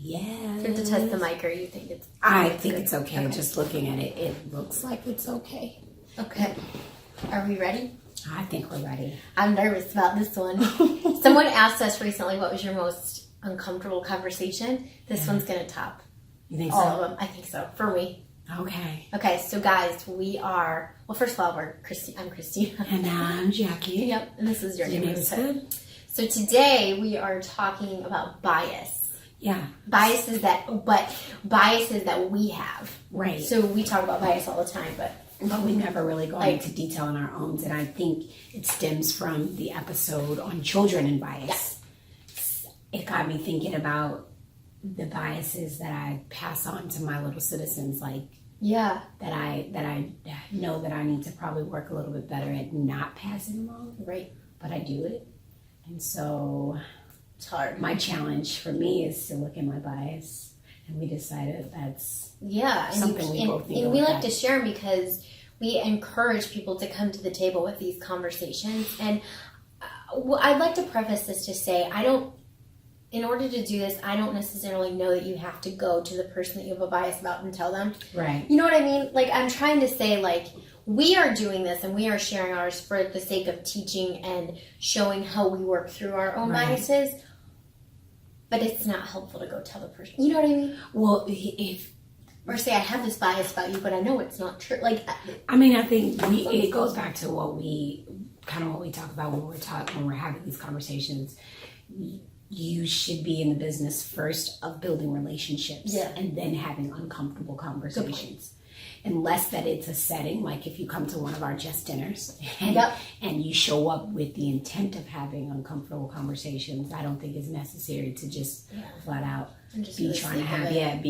Yes. Do you have to test the mic, or you think it's... I think it's okay. Just looking at it, it looks like it's okay. Okay. Are we ready? I think we're ready. I'm nervous about this one. Someone asked us recently, what was your most uncomfortable conversation? This one's going to top You think all so? of them. I think so, for me. Okay. Okay, so guys, we are... Well, first of all, I'm Christina. And I'm Jackie. Yep, and this is your neighborhood. So today we are talking about bias. Yeah. Biases that we have. Right. So we talk about bias all the time, but we never really go into detail on our own. And I think it stems from the episode on children and bias. Yes. It got me thinking about the biases that I pass on to my little citizens, like that I know that I need to probably work a little bit better at not passing them on. Right. But I do it. And so it's hard. My challenge for me is to look at my bias, and we decided that's something we both need to And we look like at. to share them because we encourage people to come to the table with these conversations. And I'd like to preface this to say, in order to do this, I don't necessarily know that you have to go to the person that you have a bias about and tell them. Right. You know what I mean? Like, I'm trying to say, like, we are doing this and we are sharing ours for the sake of teaching and showing how we work through our own biases. But it's not helpful to go tell the person. You know what I mean? Well, or say, I have this bias about you, but I know it's not true. Like, I mean, I think it goes back to what we talk about when we're having these conversations. You should be in the business first of building relationships and then having uncomfortable conversations. Unless that it's a setting, like if you come to one of our just dinners and you show up with the intent of having uncomfortable conversations, I don't think it's necessary to just flat out be trying to have,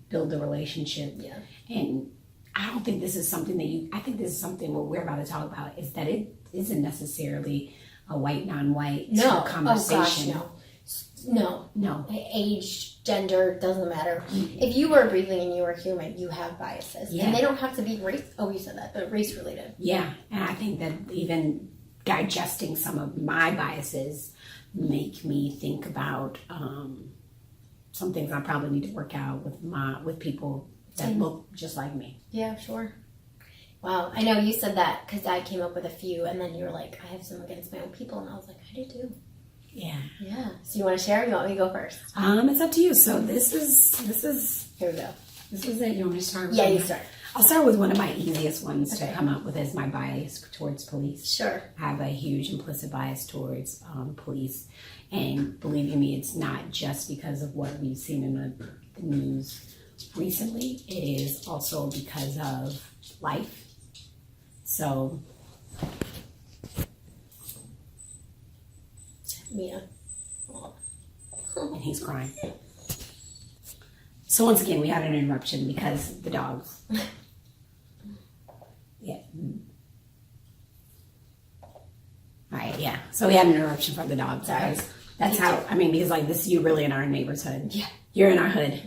build a relationship. Yeah. And I don't think this is something I think this is something what we're about to talk about is that it isn't necessarily a white, non-white conversation. Oh gosh, no. Age, gender, doesn't matter. If you are breathing and you are human, you have biases. And they don't have to be race. Oh, you said that, but race related. Yeah. And I think that even digesting some of my biases make me think about some things I probably need to work out with people that look just like me. Yeah, sure. Wow. I know you said that because I came up with a few and then you were like, I have some against my own people. And I was like, I do too. Yeah. So you want to share or you want me to go first? It's up to you. So this is here we go. This is it. You want me to start with you start. I'll start with one of my easiest ones to come up with as my bias towards police. Sure. I have a huge implicit bias towards police. And believe me, it's not just because of what we've seen in the news recently. It is also because of life. So Mia. And he's crying. So once again, we had an interruption because the dogs. Alright, so we had an interruption from the dogs. Because because like this, you're really in our neighborhood. Yeah. You're in our hood.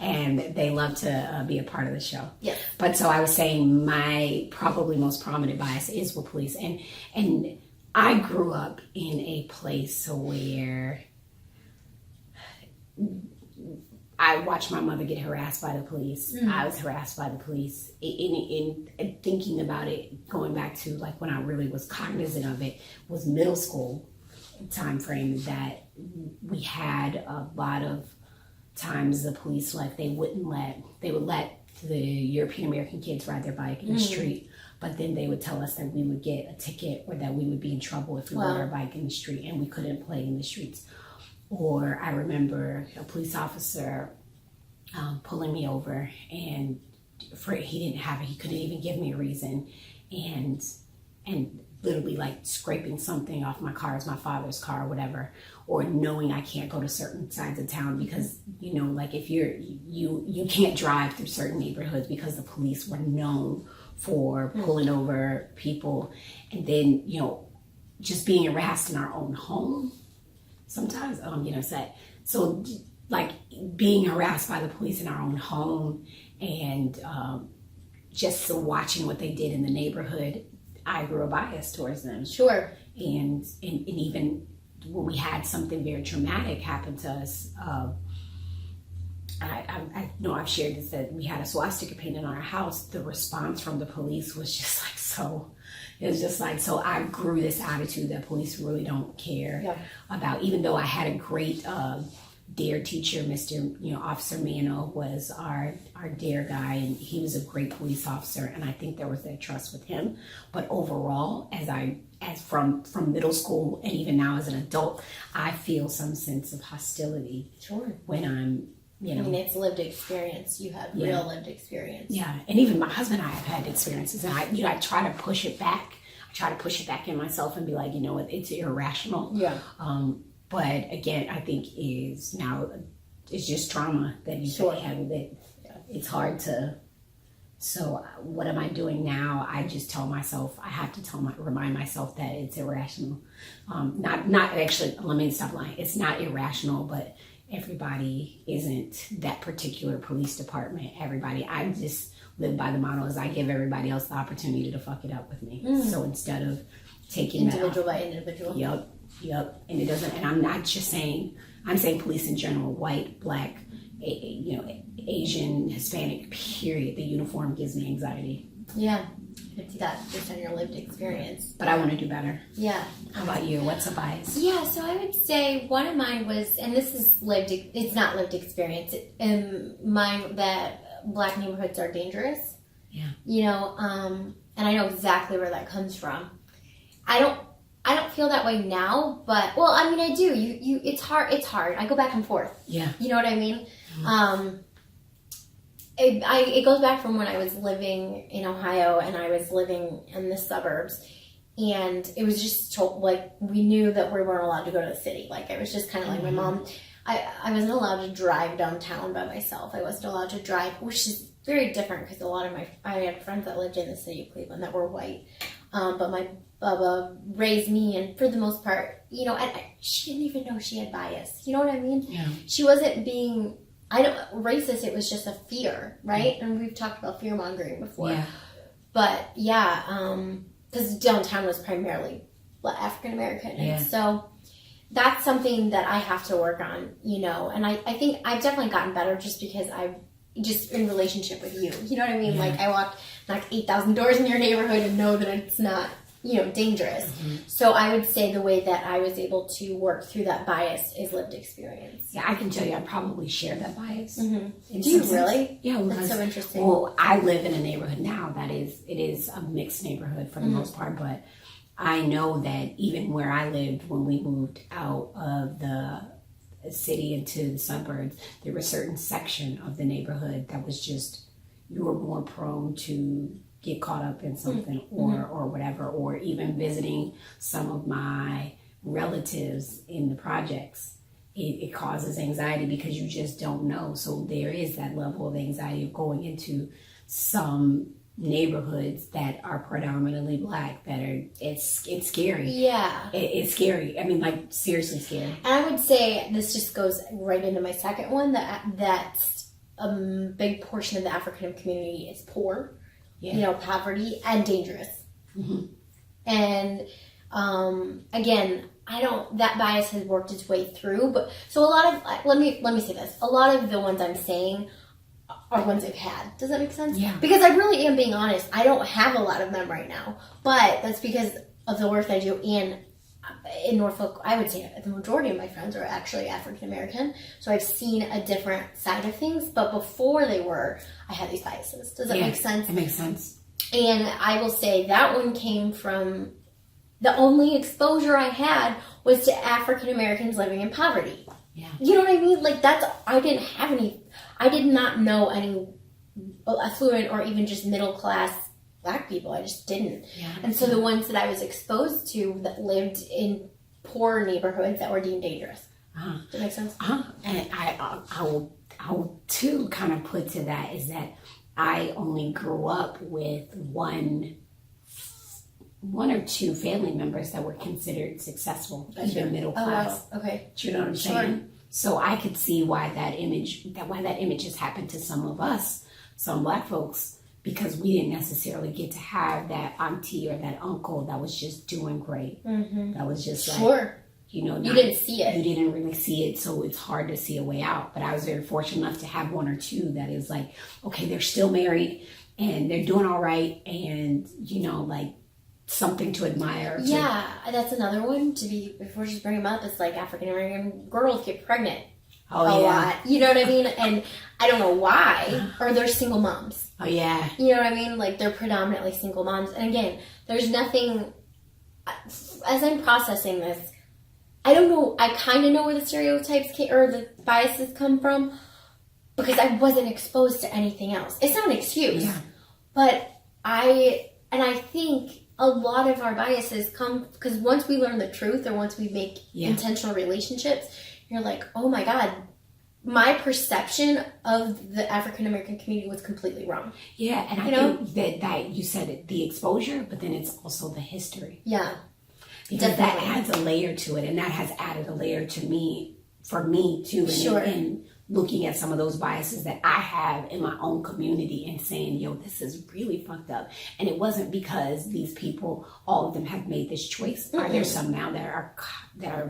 And they love to be a part of the show. Yeah. But so I was saying my probably most prominent bias is with police. And I grew up in a place where I watched my mother get harassed by the police. I was harassed by the police. In thinking about it, going back to like when I really was cognizant of it, was middle school time frame that we had a lot of times the police they would let the European American kids ride their bike in the street. But then they would tell us that we would get a ticket or that we would be in trouble if we rode our bike in the street and we couldn't play in the streets. Or I remember a police officer pulling me over and he couldn't even give me a reason and literally like scraping something off my car, as my father's car or whatever, or knowing I can't go to certain sides of town because, like if you can't drive through certain neighborhoods because the police were known for pulling over people. And then, just being harassed in our own home sometimes, so like being harassed by the police in our own home and just watching what they did in the neighborhood, I grew a bias towards them. Sure. And even when we had something very traumatic happen to us, I know I've shared this, that we had a swastika painted on our house. The response from the police was just like so. It was just like, so I grew this attitude that police really don't care about, even though I had a great DARE teacher, Mr. Officer Mano was our DARE guy, and he was a great police officer, and I think there was that trust with him. But overall, as from middle school and even now as an adult, I feel some sense of hostility. Sure. When I'm, I mean, it's lived experience. You have real lived experience. Yeah, and even my husband and I have had experiences, and I try to push it back. I try to push it back in myself and be like, it's irrational. Yeah. But again, I think it's just trauma that you have with it. Yeah. It's hard to. So what am I doing now? I just tell myself, I have to remind myself that it's irrational. Not actually. Let me stop lying. It's not irrational, but everybody isn't that particular police department. I just live by the motto is I give everybody else the opportunity to fuck it up with me. So instead of taking individual by individual. Yep. And it doesn't, and I'm not just saying, I'm saying police in general, white, black, Asian, Hispanic, period. The uniform gives me anxiety. Yeah. It's that just on your lived experience. But I want to do better. Yeah. How about you? What's a bias? Yeah, so I would say one of mine was, and this is it's not lived experience, mine that black neighborhoods are dangerous. Yeah. And I know exactly where that comes from. I don't feel that way now, but, well, I mean, I do. It's hard. I go back and forth. Yeah. You know what I mean? Mm-hmm. It goes back from when I was living in Ohio and I was living in the suburbs, and it was just we knew that we weren't allowed to go to the city. Like, it was just kind of like my mom, I wasn't allowed to drive downtown by myself. I wasn't allowed to drive, which is very different because I had friends that lived in the city of Cleveland that were white. But my Bubba raised me, and for the most part, and she didn't even know she had bias. You know what I mean? Yeah. She wasn't being racist. It was just a fear, right? And we've talked about fear mongering before. Yeah. But because downtown was primarily African American, and so that's something that I have to work on. And I think I've definitely gotten better just because I've just in relationship with you. You know what I mean? Yeah. Like, I knocked 8,000 doors in your neighborhood and know that it's not dangerous. Mm-hmm. So I would say the way that I was able to work through that bias is lived experience. Yeah, I can tell you I probably share that bias. Mm-hmm. Do you really? Yeah. That's so interesting. Well, I live in a neighborhood now it is a mixed neighborhood for the most part, but I know that even where I lived when we moved out of the city into the suburbs, there was a certain section of the neighborhood that was just, you were more prone to get caught up in something or whatever, or even visiting some of my relatives in the projects. It causes anxiety because you just don't know. So there is that level of anxiety of going into some neighborhoods that are predominantly black it's scary. Yeah. It's scary. I mean, like, seriously scary. And I would say this just goes right into my second one, that's a big portion of the African community is poor. Yeah. Poverty and dangerous. Mm-hmm. And again, that bias has worked its way through, but so a lot of, let me say this, a lot of the ones I'm saying are ones I've had. Does that make sense? Yeah. Because I really am being honest. I don't have a lot of them right now, but that's because of the work that I do. And in Norfolk, I would say the majority of my friends are actually African American. So I've seen a different side of things. But before I had these biases. Does that make sense? It makes sense. And I will say that one came from the only exposure I had was to African Americans living in poverty. Yeah. You know what I mean? Like, I did not know any affluent or even just middle class black people. I just didn't. Yeah. And so the ones that I was exposed to that lived in poor neighborhoods that were deemed dangerous. Does that make sense? And I will too kind of put to that is that I only grew up with one or two family members that were considered successful, even middle class. Oh, wow. Okay. Do you know what I'm saying? So I could see why that image has happened to some of us, some black folks, because we didn't necessarily get to have that auntie or that uncle that was just doing great. Mm-hmm. That was just like, you know, you didn't see it. You didn't really see it, so it's hard to see a way out. But I was very fortunate enough to have one or two that is like, okay, they're still married and they're doing all right, and you know, like something to admire. Yeah, that's another one if we're just bringing them up, it's like African American girls get pregnant a lot. You know what I mean? And I don't know why, or they're single moms. Oh yeah. You know what I mean? Like they're predominantly single moms. And again, there's nothing, as I'm processing this, I don't know, I kind of know where the stereotypes or the biases come from because I wasn't exposed to anything else. It's not an excuse. Yeah. But I think a lot of our biases come because once we learn the truth or once we make intentional relationships, you're like, oh my God, my perception of the African American community was completely wrong. Yeah, and I think that you said it, the exposure, but then it's also the history. Yeah. Because that adds a layer to it, and that has added a layer to me, for me too. And looking at some of those biases that I have in my own community and saying, yo, this is really fucked up. And it wasn't because these people, all of them have made this choice. Mm-hmm. Are there some now that are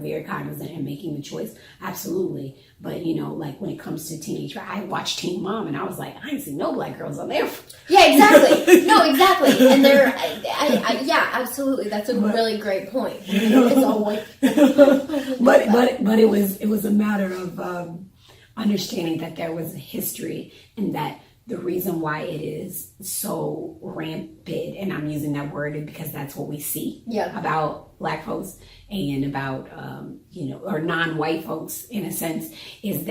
very cognizant and making the choice? Absolutely. But, you know, like when it comes to teenage, I watched Teen Mom and I was like, I didn't see no black girls on there. Yeah, exactly. No, exactly. And they're, yeah, absolutely. That's a really great point. It's all white. but it was a matter of, understanding that there was a history and that the reason why it is so rampant, and I'm using that word because that's what we see about black folks and about, or non-white folks in a sense, is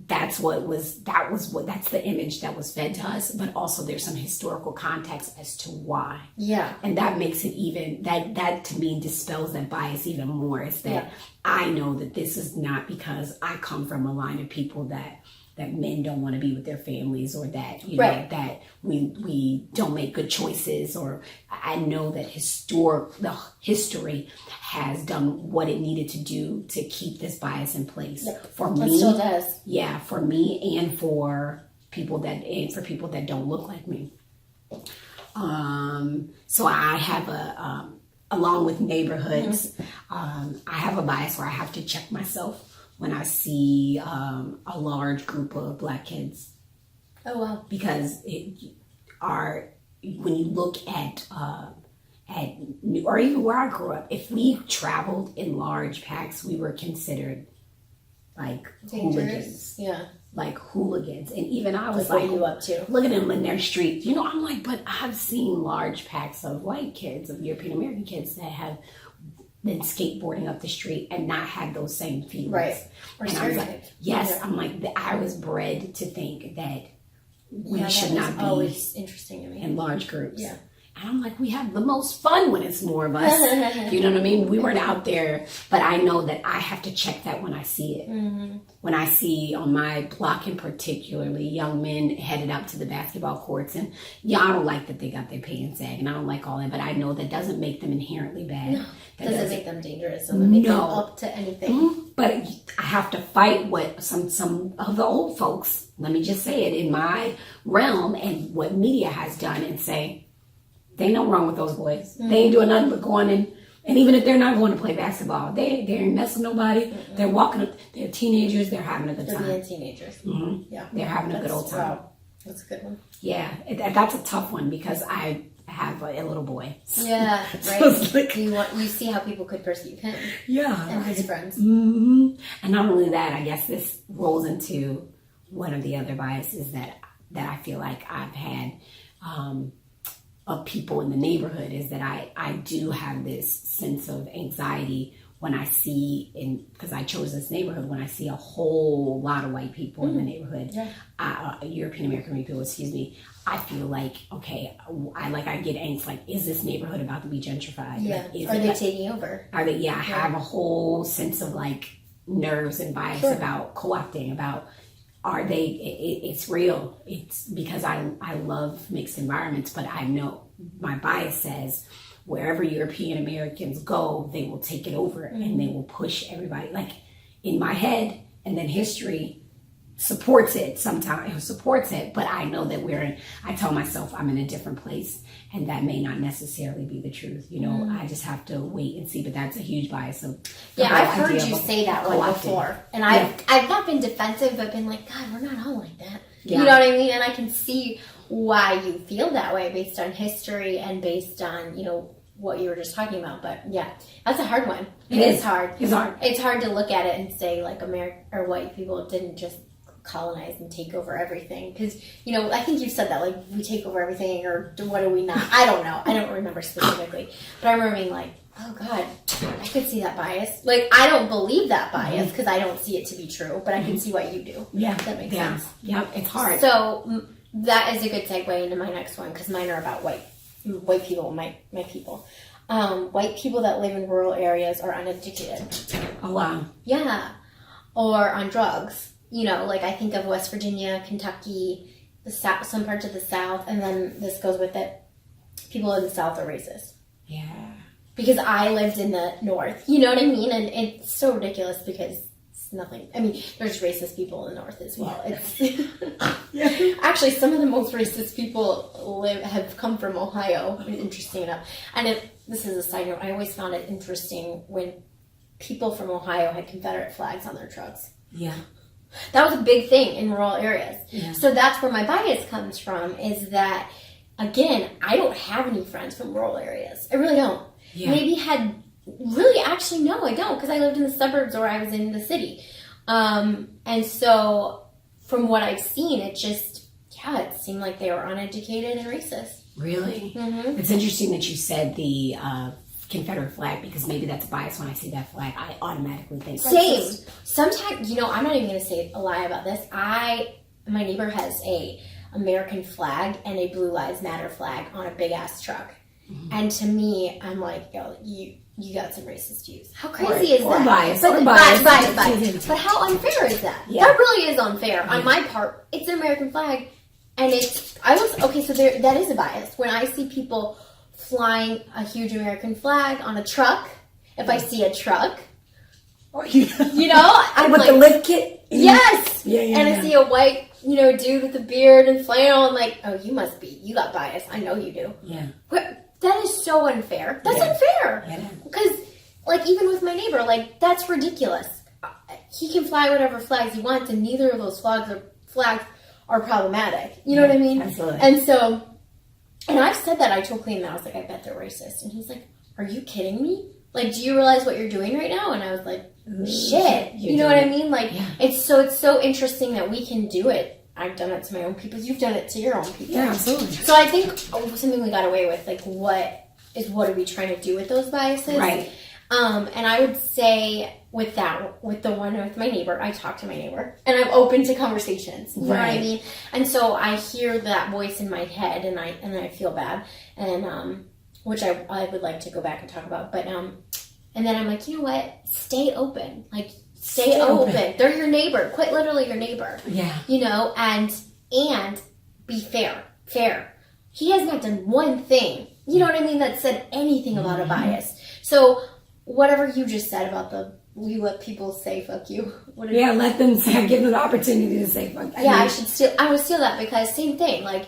that's the image that was fed to us, but also there's some historical context as to why. Yeah. And that makes it even, that to me dispels that bias even more. It's that I know that this is not because I come from a line of people that men don't want to be with their families, or that, you know, that we don't make good choices, or I know that the history has done what it needed to do to keep this bias in place. For me, it still does. Yeah, for me and for people that don't look like me. So I have along with neighborhoods, I have a bias where I have to check myself when I see a large group of black kids. Oh wow! Because when you look at or even where I grew up, if we traveled in large packs, we were considered like dangerous. Hooligans. Like hooligans. And even I was like, what are you up to? Look at them in their streets. You know, I'm like, but I've seen large packs of white kids, of European American kids that have been skateboarding up the street and not had those same feelings. Right. Or and I was like, yes, I'm like, I was bred to think that we should not be always interesting to me in large groups. Yeah. And I'm like, we have the most fun when it's more of us. You know what I mean? We weren't out there, but I know that I have to check that when I see it. Mm-hmm. When I see on my block in particularly young men headed out to the basketball courts, and I don't like that they got their pants sagged, and I don't like all that, but I know that doesn't make them inherently bad. No, that doesn't make them dangerous. Doesn't make them up to anything. Mm-hmm. But I have to fight what some of the old folks, let me just say it, in my realm and what media has done, and say, they ain't no wrong with those boys. Mm-hmm. They ain't doing nothing but going in. And even if they're not going to play basketball, they ain't messing nobody. Mm-hmm. They're walking. They're teenagers. They're having a good time. They're being teenagers. Mm-hmm. Yeah, they're having a good old time. Wow. That's a good one. Yeah, that's a tough one because I have a little boy. Yeah, right. So like, you see how people could perceive him. Yeah, and his friends. Mm-hmm. And not only that, I guess this rolls into one of the other biases that I feel like I've had. Of people in the neighborhood is that I do have this sense of anxiety when I see, because I chose this neighborhood, when I see a whole lot of white people in the neighborhood, European American people, excuse me, I feel like, okay, I get angst, like, is this neighborhood about to be gentrified? Yeah. Like, are they taking over? Are they? Yeah, I have a whole sense of like nerves and bias about co-opting, about are they, it's real. It's because I love mixed environments, but I know my bias says wherever European Americans go, they will take it over and they will push everybody, like in my head, and then history supports it sometimes, but I know that I tell myself I'm in a different place, and that may not necessarily be the truth. I just have to wait and see, but that's a huge bias. So I've heard you say that one before, and I've not been defensive, but been like, God, we're not all like that. Yeah. You know what I mean? And I can see why you feel that way based on history and based on, what you were just talking about. But yeah, that's a hard one. It is hard. It's hard. It's hard to look at it and say like American or white people didn't just colonize and take over everything. Because, I think you said that, like, we take over everything, or what do we not? I don't know. I don't remember specifically. But I remember being like, oh, God, I could see that bias. Like, I don't believe that bias because I don't see it to be true, but I can see why you do. Yeah. That makes sense. Yeah, it's hard. So that is a good segue into my next one, because mine are about white people, my people. White people that live in rural areas are uneducated. Oh, wow. Yeah. Or on drugs. Like I think of West Virginia, Kentucky, the South, some parts of the South, and then this goes with it. People in the South are racist. Yeah. Because I lived in the North. You know what I mean? And it's so ridiculous because it's nothing. I mean, there's racist people in the North as well. It's actually, some of the most racist people have come from Ohio. Interesting enough. And this is a side note. I always found it interesting when people from Ohio had Confederate flags on their trucks. Yeah. That was a big thing in rural areas. Yeah. So that's where my bias comes from, is that, again, I don't have any friends from rural areas. I really don't. Yeah. Actually, no, I don't, because I lived in the suburbs or I was in the city. And so from what I've seen, it seemed like they were uneducated and racist. Really? Mm-hmm. It's interesting that you said the Confederate flag, because maybe that's bias. When I see that flag, I automatically think same. Sometimes, I'm not even going to say a lie about this. My neighbor has a American flag and a Blue Lives Matter flag on a big ass truck, and to me, I'm like, yo, you got some racist views. How crazy is that? Bias. Bias. But how unfair is that? Yeah. That really is unfair. On my part, it's an American flag, and that is a bias. When I see people flying a huge American flag on a truck, if I see a truck, I'm with like, the lift kit. Yes. Yeah. And I see a white, dude with a beard and flannel, and like, oh, you got bias. I know you do. Yeah. That is so unfair. That's unfair. Yeah. Because, like, even with my neighbor, like, that's ridiculous. He can fly whatever flags he wants, and neither of those flags are problematic. You know what I mean? Absolutely. And so, and I've said that. I told Clayton, I was like, I bet they're racist. And he's like, are you kidding me? Like, do you realize what you're doing right now? And I was like, shit. You know what I mean? Like, it's so interesting that we can do it. I've done it to my own people. You've done it to your own people. Yeah, absolutely. So I think something we got away with, like, what are we trying to do with those biases? Right. And I would say with the one with my neighbor, I talk to my neighbor, and I'm open to conversations. You know what I mean? And so I hear that voice in my head, and I feel bad, and which I would like to go back and talk about, but and then I'm like, you know what? Stay open. Like, stay open. They're your neighbor. Quite literally your neighbor. Yeah. And be fair. Fair. He has not done one thing, you know what I mean, that said anything about a bias. So whatever you just said about we let people say fuck you. Let them say, give them the opportunity to say fuck you. I would steal that, because same thing. Like,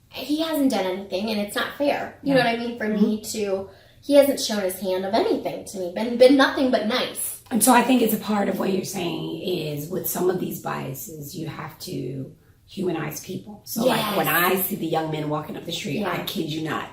he hasn't done anything, and it's not fair. You know what I mean? For me to, he hasn't shown his hand of anything to me, been nothing but nice. And so I think it's a part of what you're saying is, with some of these biases, you have to humanize people. So like when I see the young men walking up the street, I kid you not,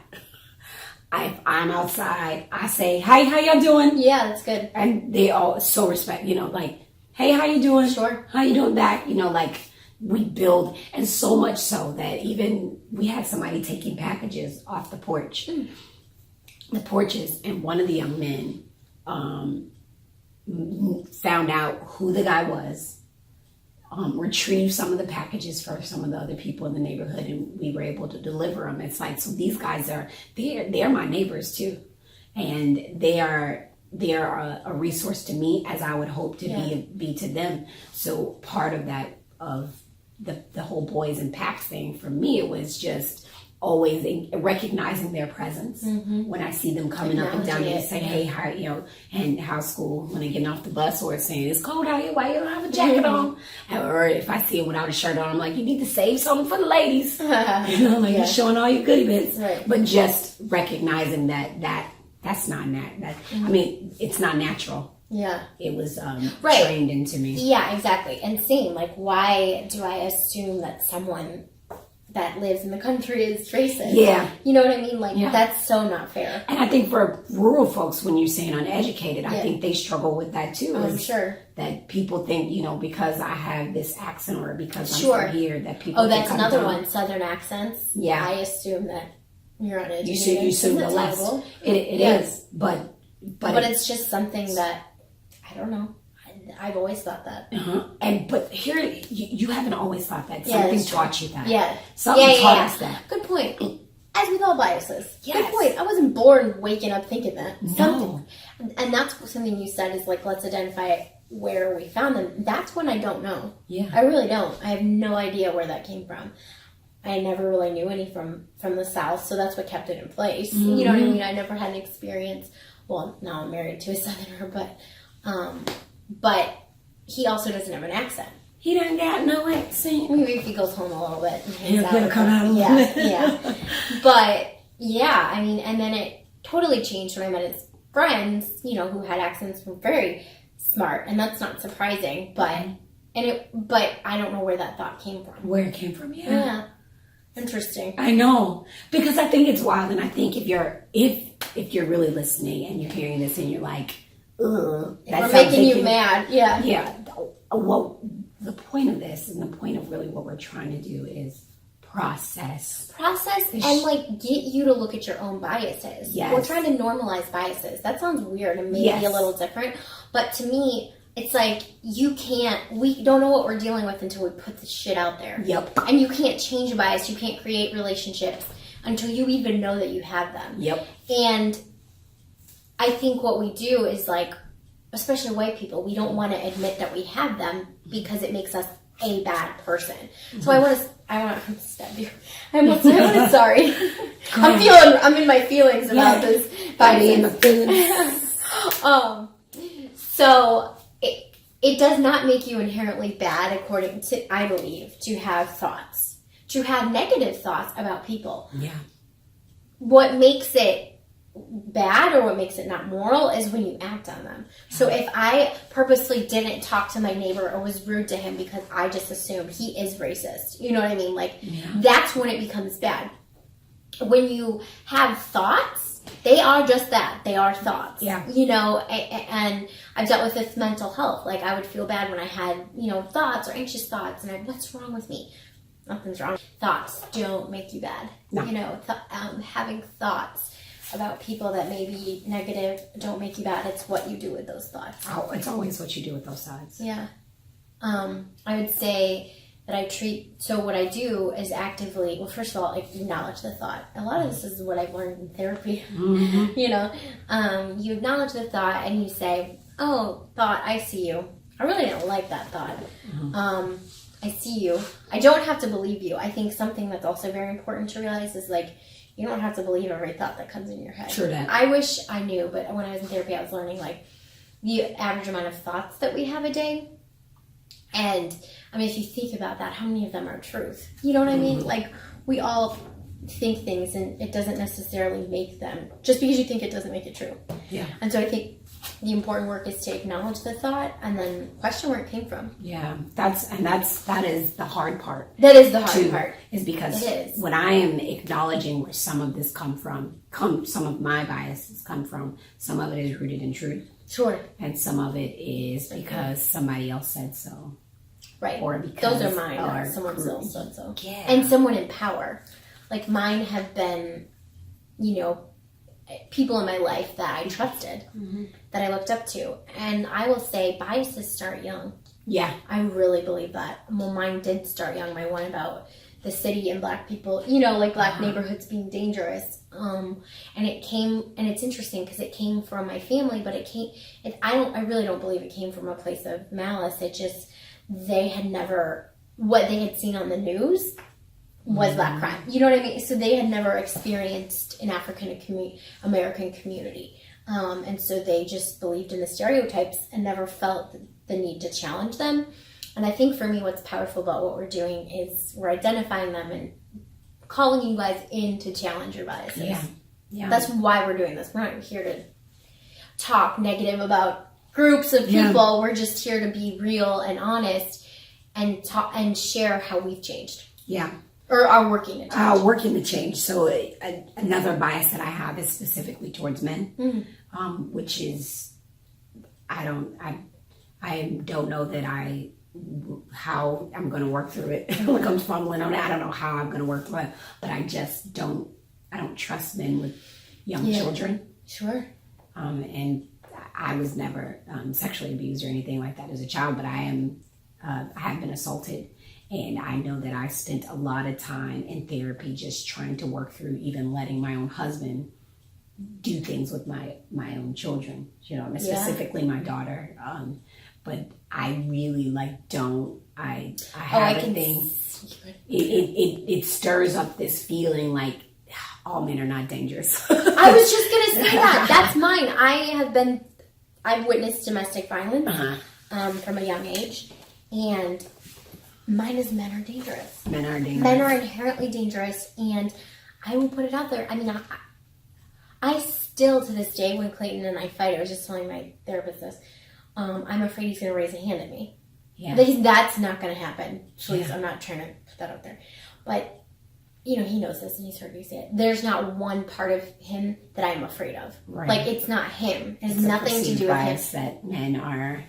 I'm outside, I say, hi, how y'all doing? Yeah, that's good. And they all so respect, like, hey, how you doing? Sure. How you doing that? Like, we build, and so much so that even we had somebody taking packages off the porch, the porches, and one of the young men found out who the guy was, retrieved some of the packages for some of the other people in the neighborhood, and we were able to deliver them. It's like, so these guys they're my neighbors too, and they are a resource to me, as I would hope to be to them. So part of that, of the whole boys and packs thing, for me, it was just always recognizing their presence when I see them coming up and down and say, hey, how, and how's school when they're getting off the bus, or saying it's cold out here, why you don't have a jacket on? Or if I see them without a shirt on, I'm like, you need to save something for the ladies. You're showing all your goodie bits. Right. But just recognizing that's not I mean, it's not natural. Yeah. It was trained into me. Yeah, exactly. And same, like, why do I assume that someone that lives in the country is racist? Yeah. You know what I mean? Like, that's so not fair. And I think for rural folks, when you're saying uneducated, I think they struggle with that too. I'm sure. That people think, because I have this accent or because I'm from here, that people think that's another one, Southern accents. Yeah. I assume that you're uneducated. You assume the less. It is. But it's just something that, I don't know. I've always thought that. But here, you haven't always thought that. Something taught you that. Yeah. Something taught us that. Good point. As with all biases. Yes. Good point. I wasn't born waking up thinking that. No. And that's something you said is like, let's identify where we found them. That's when I don't know. Yeah. I really don't. I have no idea where that came from. I never really knew any from the South, so that's what kept it in place. You know what I mean? I never had an experience. Well, now I'm married to a Southerner, but he also doesn't have an accent. He doesn't got no accent. Maybe if he goes home a little bit. He'll come out a little bit. Yeah. But, yeah, I mean, and then it totally changed when I met his friends, who had accents, were very smart, and that's not surprising, but I don't know where that thought came from. Where it came from, Yeah. Interesting. I know, because I think it's wild, and I think if you're really listening and you're hearing this and you're like, ugh, we're making you mad. Yeah. Yeah. Well, the point of this and the point of really what we're trying to do is process and get you to look at your own biases. Yes. We're trying to normalize biases. That sounds weird and maybe a little different, but to me, it's like we don't know what we're dealing with until we put this shit out there. Yep. And you can't change a bias, you can't create relationships until you even know that you have them. Yep. And I think what we do is, like, especially white people, we don't want to admit that we have them because it makes us a bad person. So I want to stab you. Sorry. I'm in my feelings about this. So it does not make you inherently bad, according to, I believe, to have thoughts, to have negative thoughts about people. Yeah. What makes it bad or what makes it not moral is when you act on them. So if I purposely didn't talk to my neighbor or was rude to him because I just assumed he is racist, you know what I mean? Like, that's when it becomes bad. When you have thoughts, they are just that. They are thoughts. Yeah. And I've dealt with this mental health. Like, I would feel bad when I had, thoughts or anxious thoughts, and what's wrong with me? Nothing's wrong. Thoughts don't make you bad. No. Having thoughts about people that may be negative don't make you bad. It's what you do with those thoughts. Oh, it's always what you do with those thoughts. Yeah. I would say that what I do is actively, well, first of all, acknowledge the thought. A lot of this is what I've learned in therapy. Mm-hmm. You acknowledge the thought and you say, oh, thought, I see you. I really don't like that thought. Mm-hmm. I see you. I don't have to believe you. I think something that's also very important to realize is, you don't have to believe every thought that comes in your head. True that. I wish I knew, but when I was in therapy, I was learning, the average amount of thoughts that we have a day. And, if you think about that, how many of them are truth? You know what I mean? We all think things, and it doesn't necessarily make them. Just because you think it doesn't make it true. Yeah. And so I think the important work is to acknowledge the thought and then question where it came from. Yeah, that is the hard part. That is the hard part. Is because it is. When I am acknowledging where some of this some of my biases come from, some of it is rooted in truth. Sure. And some of it is because somebody else said so. Right. Or because those are mine. Or someone else said so. Yeah. And someone in power. Mine have been, people in my life that I trusted, that I looked up to. And I will say biases start young. Yeah. I really believe that. Well, mine did start young. My one about the city and black people, black neighborhoods being dangerous. And it came, and it's interesting because it came from my family, but I really don't believe it came from a place of malice. It just, what they had seen on the news was that crime. You know what I mean? So they had never experienced an African American community. And so they just believed in the stereotypes and never felt the need to challenge them. And I think for me, what's powerful about what we're doing is we're identifying them and calling you guys in to challenge your biases. Yeah. That's why we're doing this. We're not here to talk negative about groups of people. Yeah. We're just here to be real and honest and talk and share how we've changed. Yeah. Or are working to change. Working to change. So another bias that I have is specifically towards men, which is I don't know that how I'm going to work through it. Like I'm fumbling on it. I don't know how I'm going to work through it, but I just don't suggest men with young children. Sure. And I was never sexually abused or anything like that as a child, but I have been assaulted. And I know that I spent a lot of time in therapy just trying to work through even letting my own husband do things with my own children, specifically my daughter. But I really I have a thing. It stirs up this feeling like all men are not dangerous. I was just going to say that. That's mine. I've witnessed domestic violence from a young age. And mine is men are dangerous. Men are dangerous. Men are inherently dangerous. And I will put it out there. I mean, I still to this day when Clayton and I fight, I was just telling my therapist this, I'm afraid he's going to raise a hand at me. Yeah. That's not going to happen. Please, I'm not trying to put that out there. But, he knows this and he's heard me say it. There's not one part of him that I'm afraid of. Right. Like, it's not him. It has nothing to do with him. That men are...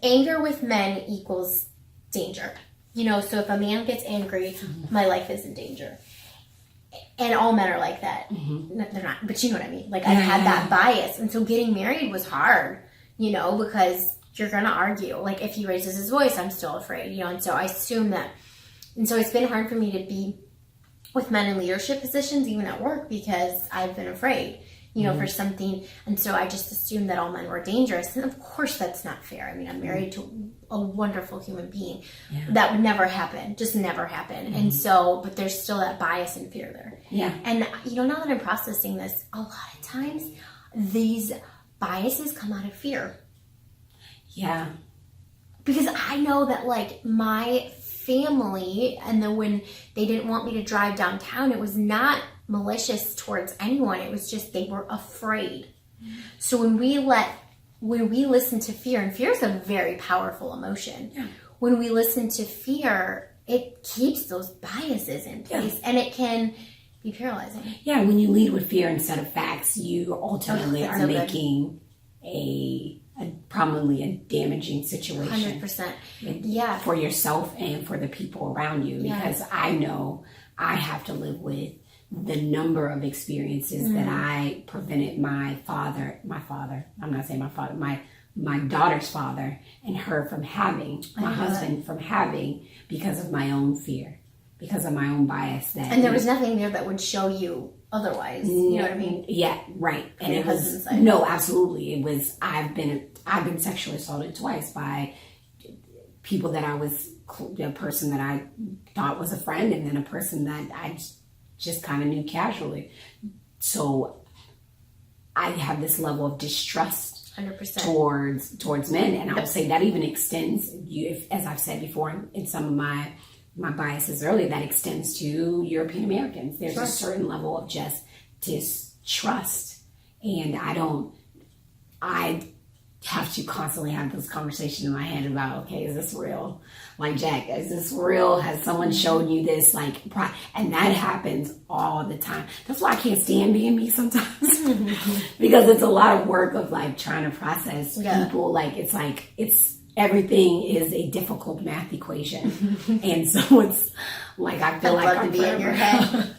anger with men equals danger. So if a man gets angry, my life is in danger. And all men are like that. Mm-hmm. They're not, but you know what I mean? Like, I've had that bias. And so getting married was hard, because you're going to argue. Like, if he raises his voice, I'm still afraid, and so I assume that. And so it's been hard for me to be with men in leadership positions, even at work, because I've been afraid, for something. And so I just assumed that all men were dangerous. And of course, that's not fair. I mean, I'm married to a wonderful human being. Yeah. That would never happen, just never happen. And so, but there's still that bias and fear there. Yeah. And, now that I'm processing this, a lot of times these biases come out of fear. Yeah. Because I know that, like, my family, and then when they didn't want me to drive downtown, it was not malicious towards anyone. It was just they were afraid. So when we listen to fear, and fear is a very powerful emotion. Yeah. When we listen to fear, it keeps those biases in place, and it can be paralyzing. Yeah, when you lead with fear instead of facts, you ultimately are making probably a damaging situation. 100%. Yeah. For yourself and for the people around you, because I know I have to live with the number of experiences that I prevented my daughter's father and her from having, my husband from having, because of my own fear, because of my own bias. And there was nothing there that would show you otherwise. You know what I mean? Yeah, right. And it was, absolutely. It was, I've been sexually assaulted twice by people that a person that I thought was a friend, and then a person that I just kind of knew casually. So I have this level of distrust 100% towards men, and I'll say that even extends, as I've said before in some of my biases earlier, that extends to European Americans. There's a certain level of just distrust, and I have to constantly have this conversation in my head about, okay, is this real? Like, Jack, is this real? Has someone shown you this? Like, and that happens all the time. That's why I can't stand being me sometimes, because it's a lot of work of like trying to process people. Like, it's everything is a difficult math equation, and so it's like I feel like I'm to be in your head.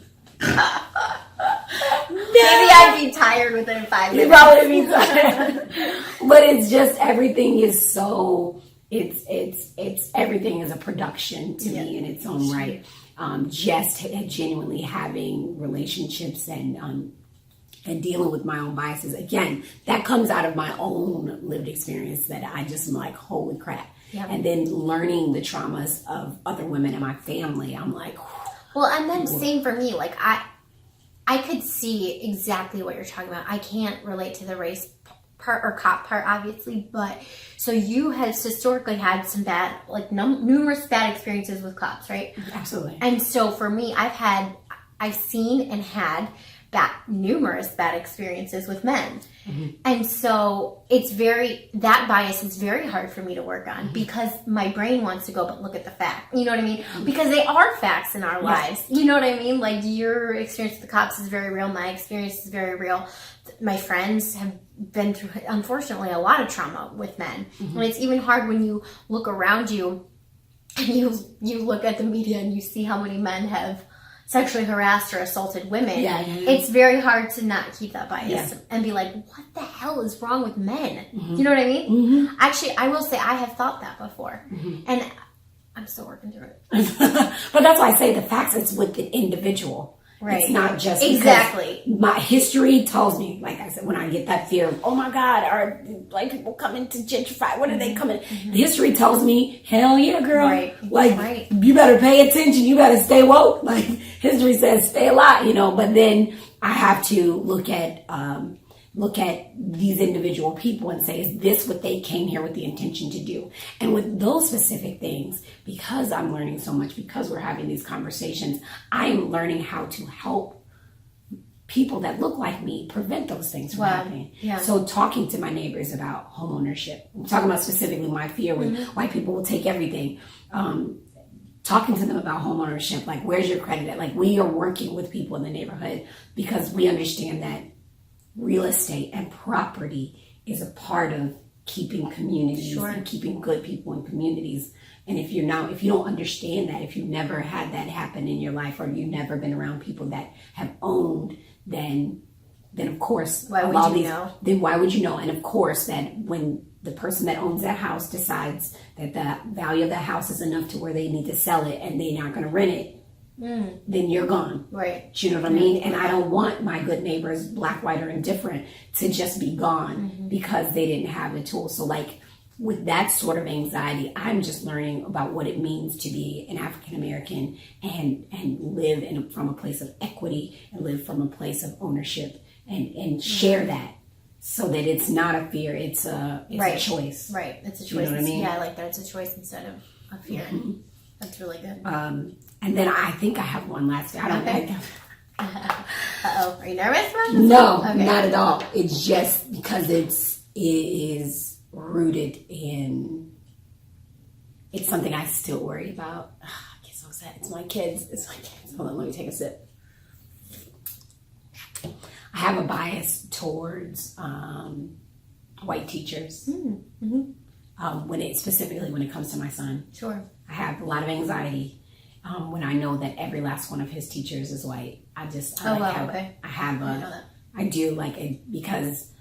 Maybe I'd be tired within 5 minutes. You probably be tired. But it's just, everything is so, it's everything is a production to me in its own right. Just genuinely having relationships and dealing with my own biases. Again, that comes out of my own lived experience, that I just am like, holy crap. Yeah. And then learning the traumas of other women in my family, I'm like, well, and then same for me. Like I could see exactly what you're talking about. I can't relate to the race part or cop part, obviously, but so you have historically had some bad, like numerous bad experiences with cops, right? Absolutely. And so for me, I've seen and had numerous bad experiences with men. Mm-hmm. And so that bias is very hard for me to work on, mm-hmm. because my brain wants to go, but look at the fact. You know what I mean? Mm-hmm. Because they are facts in our lives. You know what I mean? Like, your experience with the cops is very real. My experience is very real. My friends have been through, unfortunately, a lot of trauma with men. Mm-hmm. And it's even hard when you look around you and you look at the media and you see how many men have sexually harassed or assaulted women. Yeah. It's very hard to not keep that bias and be like, what the hell is wrong with men? Mm-hmm. You know what I mean? Mm-hmm. Actually, I will say I have thought that before. Mm-hmm. And I'm still working through it. But that's why I say the facts, it's with the individual. Right. It's not just exactly. My history tells me, like I said, when I get that fear of, oh my God, are black people coming to gentrify? What are they coming? Mm-hmm. The history tells me, hell yeah, girl. Right. Like, you better pay attention. You better stay woke. Like, history says stay alive, you know. But then I have to look at these individual people and say, is this what they came here with the intention to do? And with those specific things, because I'm learning so much, because we're having these conversations, I am learning how to help people that look like me prevent those things from happening. Yeah. So talking to my neighbors about home ownership, I'm talking about specifically my fear with white people will take everything. Talking to them about home ownership, like, where's your credit at? Like, we are working with people in the neighborhood because we understand that real estate and property is a part of keeping communities and keeping good people in communities. And if you don't understand that, if you've never had that happen in your life, or you've never been around people that have owned, then of course, why would you know? Then why would you know? And of course, that when the person that owns that house decides that the value of that house is enough to where they need to sell it and they're not going to rent it, then you're gone. Right. Do you know what I mean? And I don't want my good neighbors, black, white, or indifferent, to just be gone because they didn't have the tools. So, like, with that sort of anxiety, I'm just learning about what it means to be an African American and live from a place of equity and live from a place of ownership and share that, so that it's not a fear, it's a choice. Right. It's a choice. You know what I mean? Yeah, I like that. It's a choice instead of a fear. Mm-hmm. That's really good. And then I think I have one last thing. I don't think. Uh-oh. Are you nervous about this? No, not at all. It's just because it is rooted in, it's something I still worry about. I get so upset. It's my kids. Hold on, let me take a sip. I have a bias towards white teachers. Specifically when it comes to my son. Sure. I have a lot of anxiety when I know that every last one of his teachers is white. I do like it because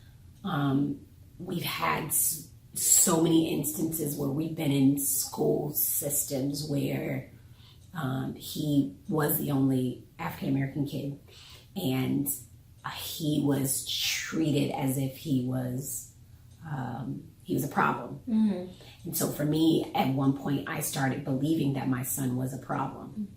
we've had so many instances where we've been in school systems where he was the only African American kid, and he was treated as if he was a problem. Mm-hmm. And so for me, at one point, I started believing that my son was a problem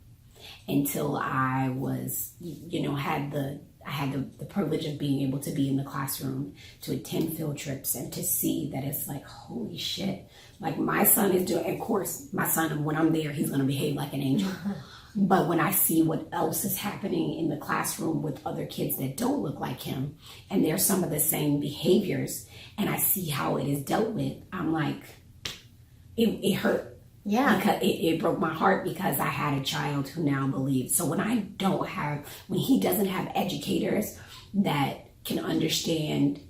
until I was, I had the privilege of being able to be in the classroom, to attend field trips, and to see that it's like, holy shit, like my son is doing, of course, my son, when I'm there, he's going to behave like an angel. But when I see what else is happening in the classroom with other kids that don't look like him, and there's some of the same behaviors, and I see how it is dealt with, I'm like, it hurt. Yeah. Because it broke my heart, because I had a child who now believes. So when he doesn't have educators that can understand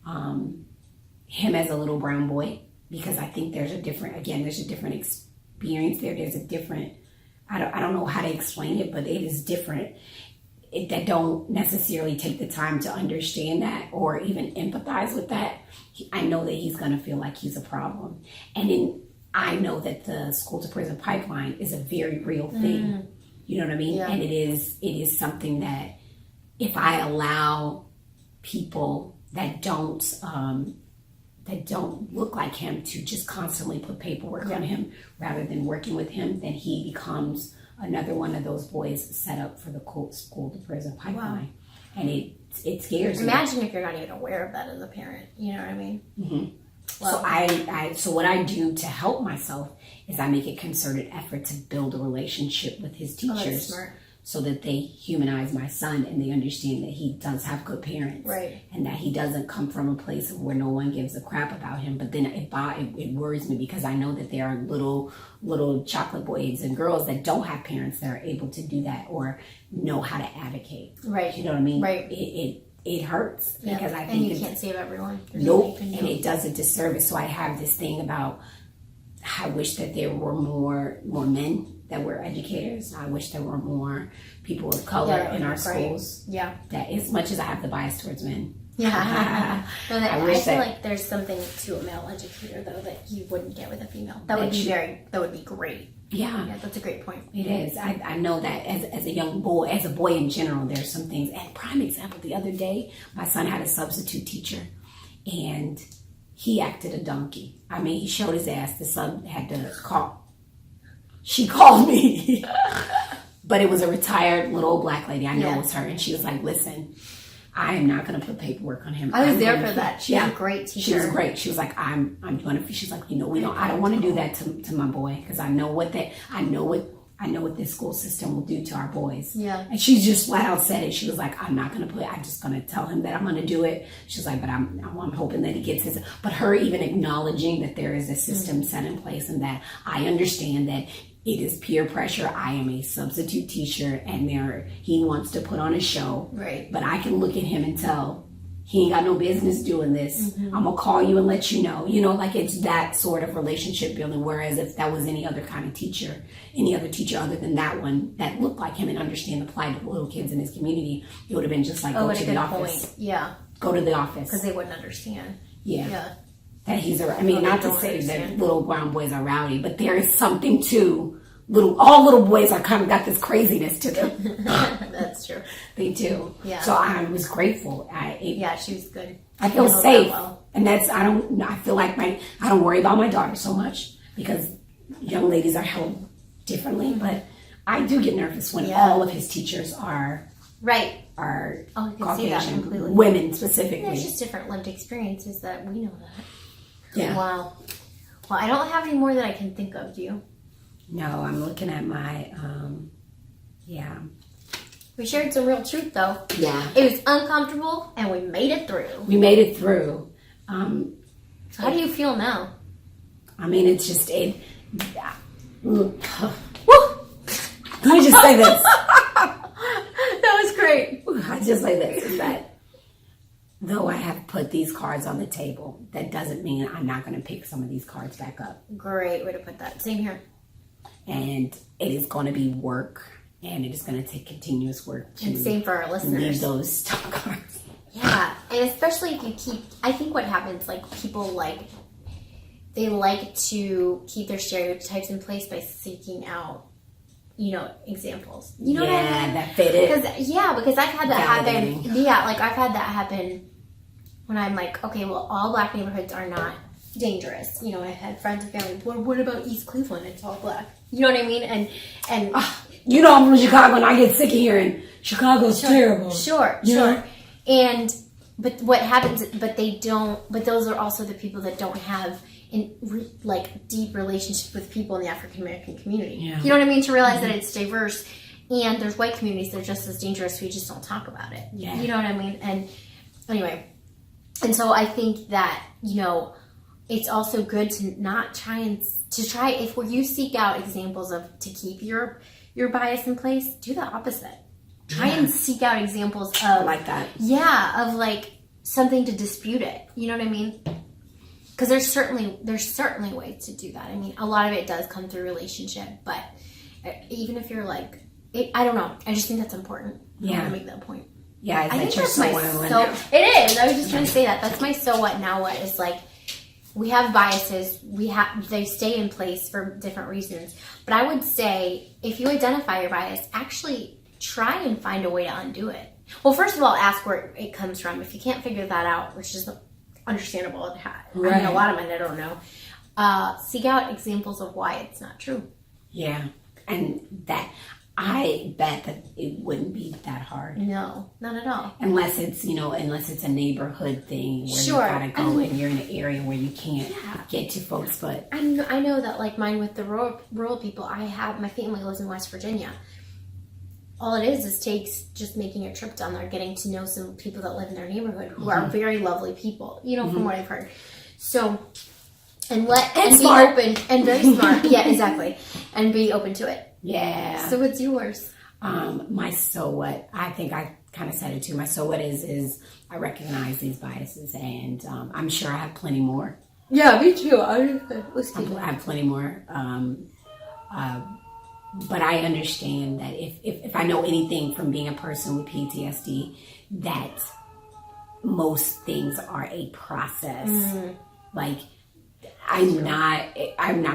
him as a little brown boy, because I think there's a different experience there. There's a different, I don't know how to explain it, but it is different. That don't necessarily take the time to understand that or even empathize with that. I know that he's going to feel like he's a problem. And then I know that the school to prison pipeline is a very real thing. You know what I mean? Yeah. And it is something that if I allow people that don't that don't look like him to just constantly put paperwork on him rather than working with him, then he becomes another one of those boys set up for the school to prison pipeline. Wow. And it scares me. Imagine if you're not even aware of that as a parent. You know what I mean? Mm-hmm. Well, so what I do to help myself is I make a concerted effort to build a relationship with his teachers. Oh, that's smart. So that they humanize my son and they understand that he does have good parents. Right. And that he doesn't come from a place of where no one gives a crap about him. But then it worries me because I know that there are little chocolate boys and girls that don't have parents that are able to do that or know how to advocate. Right. You know what I mean? Right. It hurts because I think you can't save everyone. Nope. And it does a disservice. So I have this thing about I wish that there were more men that were educators. I wish there were more people of color in our schools. Yeah. That as much as I have the bias towards men. Yeah. I feel like there's something to a male educator though that you wouldn't get with a female. That would be great. Yeah. That's a great point. It is. I know that as a young boy, as a boy in general, there's some things. And prime example, the other day, my son had a substitute teacher and he acted a donkey. I mean, he showed his ass. The son had to call. She called me. But it was a retired little old black lady. I know it was her. And she was like, listen, I am not going to put paperwork on him. I was there for that. She's a great teacher. She was great. She was like, I'm doing it. She's like, I don't want to do that to my boy because I know what this school system will do to our boys. Yeah. And she just flat out said it. She was like, I'm just going to tell him that I'm going to do it. She's like, but I'm hoping that he gets his. But her even acknowledging that there is a system set in place and that I understand that it is peer pressure. I am a substitute teacher and he wants to put on a show. Right. But I can look at him and tell he ain't got no business doing this. Mm-hmm. I'm going to call you and let you know. Like it's that sort of relationship building. Whereas if that was any other kind of teacher, any other teacher other than that one that looked like him and understand the plight of the little kids in his community, it would have been just like, go to the office. Yeah. Go to the office. Because they wouldn't understand. Yeah. That he's not to say that little brown boys are rowdy, but there is something to all little boys are kind of got this craziness to them. That's true. They do. Yeah. So I was grateful. She was good. I feel safe. And I feel like I don't worry about my daughter so much because young ladies are held differently, but I do get nervous when all of his teachers are Caucasian, women specifically. There's just different lived experiences that we know that. Yeah. Wow. Well, I don't have any more that I can think of. Do you? No, I'm looking at my, We shared some real truth, though. Yeah. It was uncomfortable, and we made it through. So how do you feel now? I mean, it's just, Woo! Let me just say this. That was great. I just say this, is that though I have put these cards on the table, that doesn't mean I'm not going to pick some of these cards back up. Great way to put that. Same here. And it is going to be work, and it is going to take continuous work. And same for our listeners. Leave those stock cards. Yeah, and especially if you I think what happens, people they like to keep their stereotypes in place by seeking out, examples. You know what I mean? That fit it. Because I've had that happen. Yeah, I've had that happen when I'm like, okay, well, all black neighborhoods are not dangerous. I've had friends and family. Well, what about East Cleveland? It's all black. You know what I mean? And I'm from Chicago, and I get sick of hearing Chicago's terrible. Sure. But what happens? But they don't. But those are also the people that don't have deep relationships with people in the African American community. Yeah. You know what I mean? To realize that it's diverse, and there's white communities that are just as dangerous. We just don't talk about it. Yeah. You know what I mean? And anyway, and so I think that it's also good to not try if you seek out examples to keep your bias in place, do the opposite. Try and seek out examples of like that. Yeah, of something to dispute it. You know what I mean? Because there's certainly ways to do that. I mean, a lot of it does come through relationship, but even if you're I don't know. I just think that's important. I want to make that point. Yeah, I think that's my it is. I was just going to say that. That's my so what now what is we have biases. They stay in place for different reasons. But I would say if you identify your bias, actually try and find a way to undo it. Well, first of all, ask where it comes from. If you can't figure that out, which is understandable. I Right. mean, a lot of men I don't know. Seek out examples of why it's not true. Yeah. And that, I bet that it wouldn't be that hard. No, not at all. Unless it's, unless it's a neighborhood thing where Sure. you gotta go and you're in an area where you can't Yeah. get to folks. But I know that, like mine with the rural people, my family lives in West Virginia. All it is takes just making a trip down there, getting to know some people that live in their neighborhood who are very lovely people, from what I've heard. So, and be smart. open, and very smart. Yeah, exactly. And be open to it. yeah. So what's yours? My so what, I think I kind of said it too. My so what is I recognize these biases, and I'm sure I have plenty more. Yeah, me too. I have plenty more. But I understand that if I know anything from being a person with PTSD, that most things are a process. Like, I'm not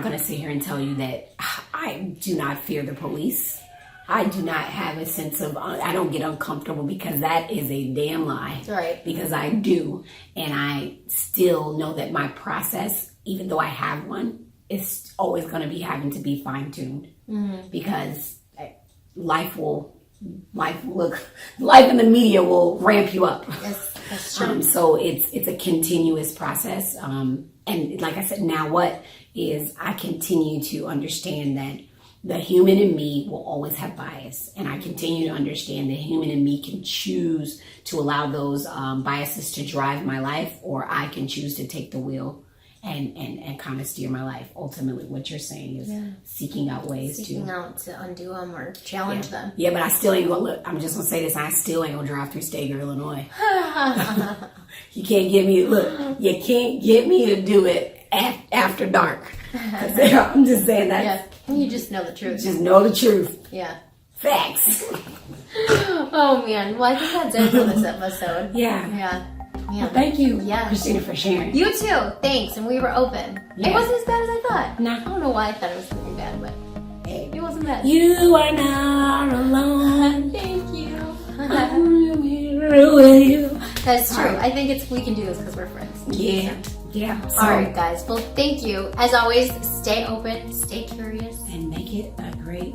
going to sit here and tell you that I do not fear the police. I do not have a sense of, I don't get uncomfortable, because that is a damn lie. Right. Because I do. And I still know that my process, even though I have one, is always going to be having to be fine-tuned. Because life in the media will ramp you up. Yes, that's true. So it's a continuous process. And like I said, now what is, I continue to understand that the human in me will always have bias. And I continue to understand the human in me can choose to allow those biases to drive my life, or I can choose to take the wheel and kind of steer my life. Ultimately, what you're saying is seeking out ways to undo them or challenge them. Yeah, but I still ain't gonna look. I'm just gonna say this. I still ain't gonna drive through Stager, Illinois. You can't get me. Look, you can't get me to do it after dark. I'm just saying that. Yes, you just know the truth. Just know the truth. Yeah. Facts. Oh man. Well, I think that's it for this episode. Yeah. Yeah. Well, thank you, Yeah. Christina, for sharing. You too. Thanks. And we were open. Yeah. It wasn't as bad as I thought. No. I don't know why I thought it was going to be bad, but it wasn't bad. You are not alone. Thank you. I'm here with you. That's true. All right. I think we can do this because we're friends. Yeah. Yeah. So, All right, guys. Well, thank you. As always, stay open, stay curious. and make it a great